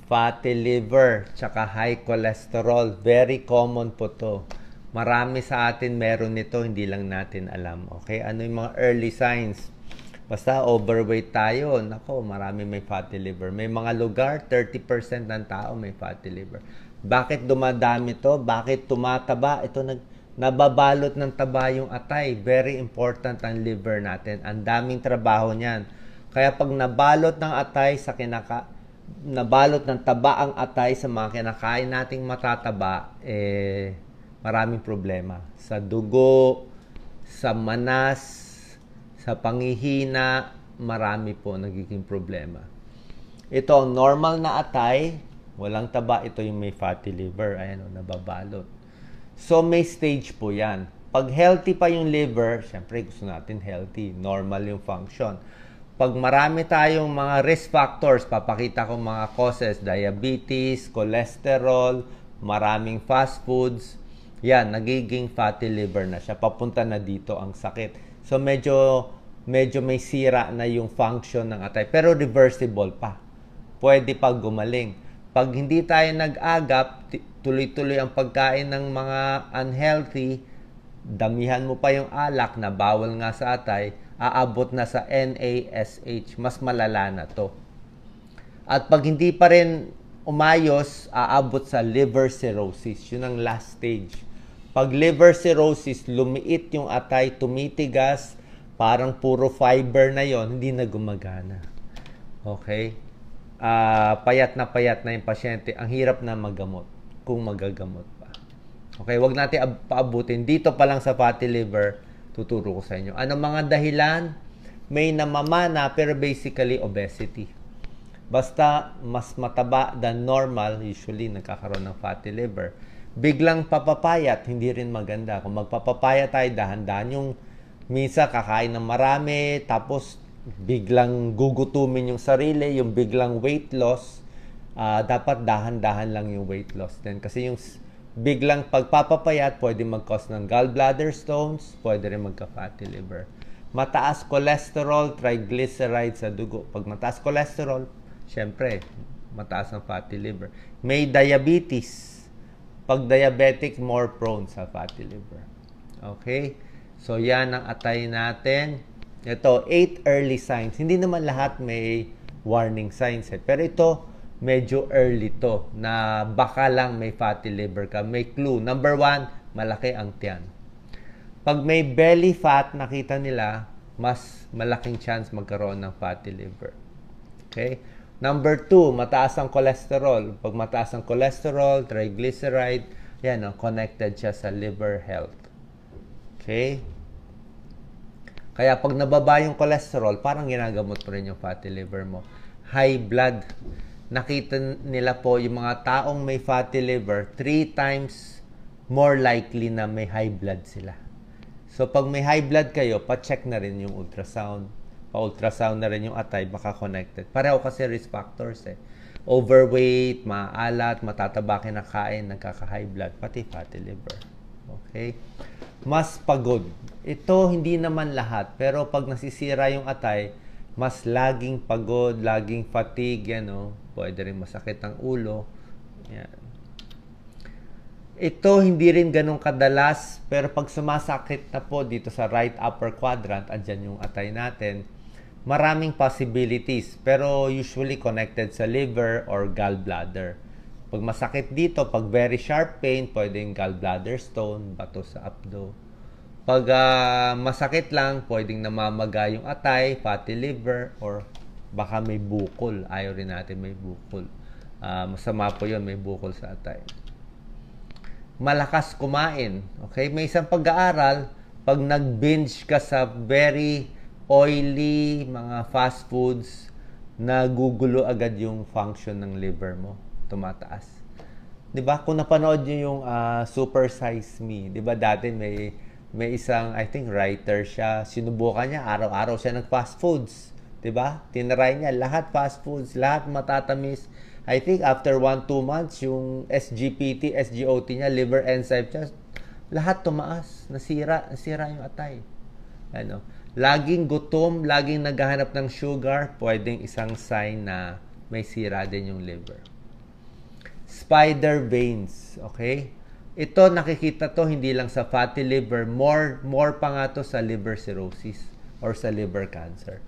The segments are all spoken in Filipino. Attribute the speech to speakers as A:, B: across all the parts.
A: fatty liver, tsaka high cholesterol. Very common po to. Marami sa atin meron nito, hindi lang natin alam. Okay? Ano yung mga early signs? Basta overweight tayo, nako, marami may fatty liver. May mga lugar, 30% ng tao may fatty liver. Bakit dumadami to? Bakit tumataba? Ito nababalot ng taba yung atay. Very important ang liver natin. Ang daming trabaho niyan. Kaya pag nabalot ng atay sa nabalot ng taba ang atay sa mga kinakain nating matataba, maraming problema. Sa dugo, sa manas, sa panghihina, marami po nagiging problema. Ito ang normal na atay, walang taba, ito yung may fatty liver, ayan o, nababalot. So may stage po yan. Pag healthy pa yung liver, syempre gusto natin healthy, normal yung function. Pag marami tayong mga risk factors, papakita ko mga causes, diabetes, cholesterol, maraming fast foods, yan, nagiging fatty liver na siya. Papunta na dito ang sakit. So medyo may sira na yung function ng atay. Pero reversible pa. Pwede pa gumaling. Pag hindi tayo nag-agap, tuloy-tuloy ang pagkain ng mga unhealthy, damihan mo pa yung alak na bawal nga sa atay, aabot na sa NASH. Mas malala na to. At pag hindi pa rin umayos, aabot sa liver cirrhosis. Yun ang last stage. Pag liver cirrhosis, lumiit yung atay, tumitigas, parang puro fiber na yon, hindi na gumagana. Okay? Payat na yung pasyente. Ang hirap na magamot kung magagamot pa. Okay? Huwag natin paabutin. Dito pa lang sa fatty liver, tuturo ko sa inyo. Ano mga dahilan? May namamana pero basically obesity. Basta mas mataba than normal, usually nagkakaroon ng fatty liver. Biglang papapayat, hindi rin maganda. Kung magpapapayat tayo, dahan-dahan yung minsan kakain ng marami, tapos biglang gugutumin yung sarili, yung biglang weight loss, dapat dahan-dahan lang yung weight loss din. Kasi yung biglang pagpapapayat, pwede mag-cause ng gallbladder stones, pwede rin magka-fatty liver. Mataas cholesterol, triglycerides sa dugo. Pag mataas cholesterol, syempre, mataas ang fatty liver. May diabetes. Pag diabetic, more prone sa fatty liver. Okay? So, yan ang atay natin. Ito, 8 early signs. Hindi naman lahat may warning signs. Pero ito, medyo early to, na baka lang may fatty liver ka. May clue. Number 1, malaki ang tiyan. Pag may belly fat, nakita nila, mas malaking chance magkaroon ng fatty liver. Okay? Number 2, mataas ang cholesterol. Pag mataas ang cholesterol, triglyceride, yan, connected siya sa liver health. Okay? Kaya pag nababa yung cholesterol, parang ginagamot mo rin yung fatty liver mo. High blood. Nakita nila po yung mga taong may fatty liver, 3 times more likely na may high blood sila. So, pag may high blood kayo, pa-check na rin yung ultrasound. Pa-ultrasound na rin yung atay, baka connected. Pareho kasi risk factors eh. Overweight, maalat, matataba kinakain, nagkaka-high blood, pati fatty liver. Okay? Mas pagod. Ito, hindi naman lahat. Pero pag nasisira yung atay, mas laging pagod, laging fatigue, yan o. Pwede rin masakit ang ulo. Yan. Ito, hindi rin ganun kadalas, pero pag sumasakit na po dito sa right upper quadrant, andyan yung atay natin, maraming possibilities, pero usually connected sa liver or gallbladder. Pag masakit dito, pag very sharp pain, pwedeng gallbladder stone, bato sa abdo. Pag masakit lang, pwedeng namamaga yung atay, fatty liver, or baka may bukol. Ayaw rin natin may bukol. Masama po yun, may bukol sa atay. Malakas kumain. Okay? May isang pag-aaral, pag nag-binge ka sa very oily, mga fast foods, nagugulo agad yung function ng liver mo. Tumataas. 'Di ba? Kung napanood niyo yung Super Size Me, 'di ba dati may isang, I think, writer siya, sinubukan niya, araw-araw siya nag-fast foods. 'Di ba? Tinry niya lahat fast foods, lahat matatamis. I think after 1-2 months, yung SGPT, SGOT niya, liver enzyme niya, lahat tumaas. Nasira yung atay. Ano? Laging gutom, laging naghahanap ng sugar, pwedeng isang sign na may sira din yung liver. spider veins, okay? Ito, nakikita to hindi lang sa fatty liver, more pa nga to sa liver cirrhosis or sa liver cancer.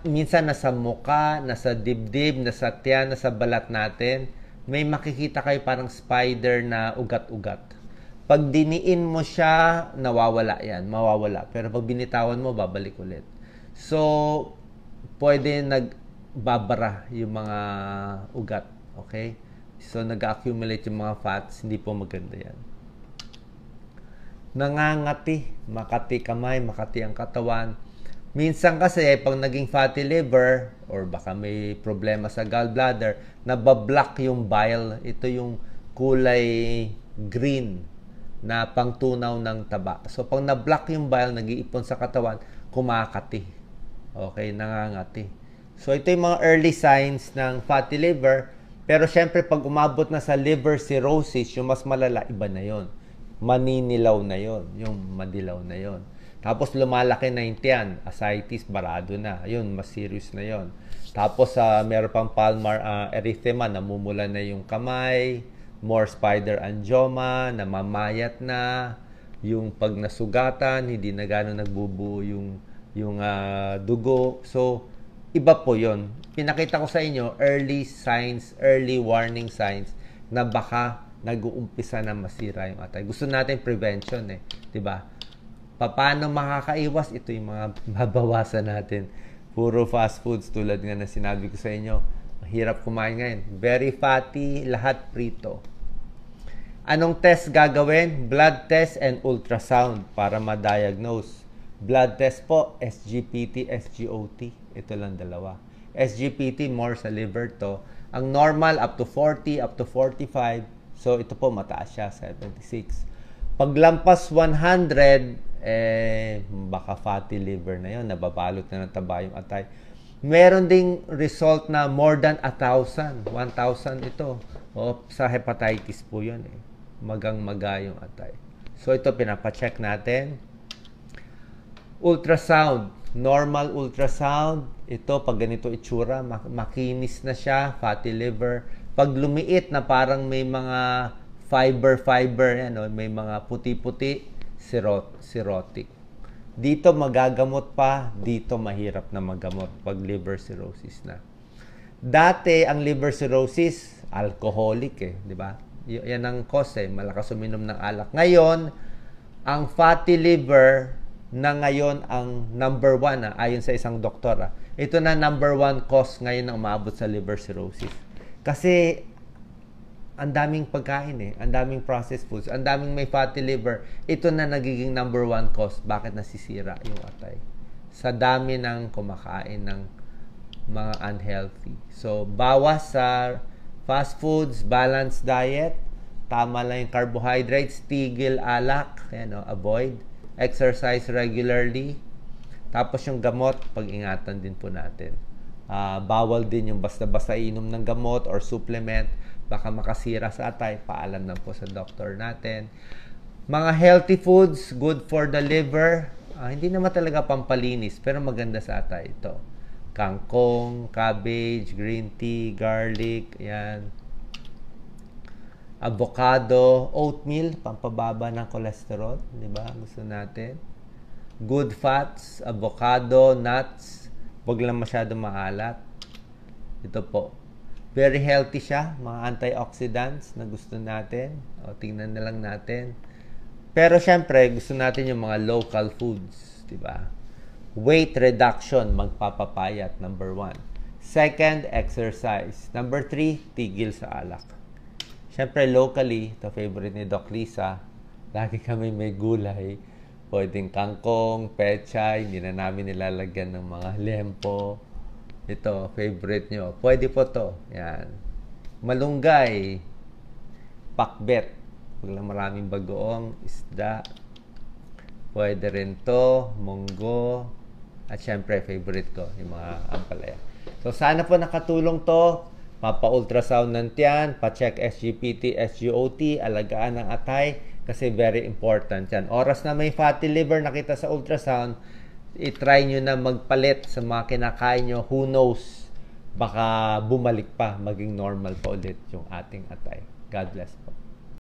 A: Minsan nasa muka, nasa dibdib, nasa tiyan, nasa balat natin, may makikita kayo parang spider na ugat-ugat. Pag diniin mo siya, nawawala yan, mawawala. Pero pag binitawan mo, babalik ulit. So, pwede nagbabara yung mga ugat, okay? So, nag-accumulate yung mga fats, hindi po maganda yan. Nangangati, makati kamay, makati ang katawan. Minsan kasi, pag naging fatty liver, or baka may problema sa gallbladder, nabablock yung bile. Ito yung kulay green na pangtunaw ng taba. So, pag nablock yung bile, nag-iipon sa katawan, kumakati. Okay, nangangati. So, ito yung mga early signs ng fatty liver. Pero syempre, pag umabot na sa liver cirrhosis, yung mas malala, iba na yon. Maninilaw na yon. Yung madilaw na yon. Tapos lumalaki na yung tiyan. Ascites, barado na. Yun, mas serious na yon. Tapos meron pang palmar erythema, namumula na yung kamay. More spider angioma, namamayat na. Yung pag nasugatan, hindi na gano'n nagbubuo yung dugo. So, iba po yon. Pinakita ko sa inyo, early signs, early warning signs na baka nag-uumpisa na masira yung atay. Gusto natin prevention eh. Diba? Paano makakaiwas? Ito yung mga babawasan natin. Puro fast foods tulad nga na sinabi ko sa inyo. Mahirap kumain ngayon. Very fatty, lahat prito. Anong test gagawin? Blood test and ultrasound para ma-diagnose. Blood test po, SGPT, SGOT. Ito lang dalawa. SGPT, more sa liver to. Ang normal, up to 40, up to 45. So, ito po, mataas siya, 76. Paglampas 100, baka fatty liver na yon, nababalot na ng taba yung atay. Meron ding result na more than 1,000. 1,000 ito. O, sa hepatitis po yun eh. Magang-maga yung atay. So, ito, pinapacheck natin. Ultrasound. Normal ultrasound. Ito, pag ganito itsura, makinis na siya, fatty liver. Pag lumiit na parang may mga fiber, yan, no? May mga puti-puti, cirrhotic. Dito magagamot pa, dito mahirap na magamot pag liver cirrhosis na. Dati, ang liver cirrhosis, alcoholic eh, di ba? Yan ang cause eh, malakas uminom ng alak. Ngayon, ang fatty liver na ngayon ang number 1 ayon sa isang doktor. Ito na number 1 cause ngayon na umabot sa liver cirrhosis. Kasi ang daming pagkain eh, ang daming processed foods, ang daming may fatty liver. Ito na nagiging number 1 cause bakit nasisira yung atay. Sa dami ng kumakain ng mga unhealthy. So, bawas sa fast foods, balanced diet, tama lang yung carbohydrates, tigil alak, avoid. Exercise regularly. Tapos yung gamot, pag-ingatan din po natin. Bawal din yung basta-basta inom ng gamot or supplement. Baka makasira sa atay. Paalam na po sa doktor natin. Mga healthy foods, good for the liver. Hindi naman talaga pampalinis, pero maganda sa atay ito. Kangkong, cabbage, green tea, garlic, yan. Avocado, oatmeal, pampababa ng cholesterol, di ba? Gusto natin. Good fats, avocado, nuts, wag lang masyado maalat. Ito po. Very healthy siya, mga antioxidants na gusto natin. O, tingnan na lang natin. Pero syempre, gusto natin yung mga local foods, di ba? Weight reduction, magpapapayat, number 1. Second, exercise. Number 3, tigil sa alak. Siyempre, locally, ito favorite ni Doc Lisa, lagi kami may gulay. Pwedeng kangkong, pechay, hindi na namin nilalagyan ng mga lempo. Ito, favorite nyo. Pwede po to. Yan. Malunggay, pakbet. Huwag lang maraming bagoong, isda. Pwede rin to, munggo. At syempre, favorite ko, yung mga ampalaya. So, sana po nakatulong to. Mapa-ultrasound ng tiyan, pa-check SGPT, SGOT, alagaan ng atay, kasi very important yan. Oras na may fatty liver nakita sa ultrasound, i-try nyo na magpalit sa mga kinakain nyo. Who knows? baka bumalik pa, maging normal pa ulit yung ating atay. God bless po.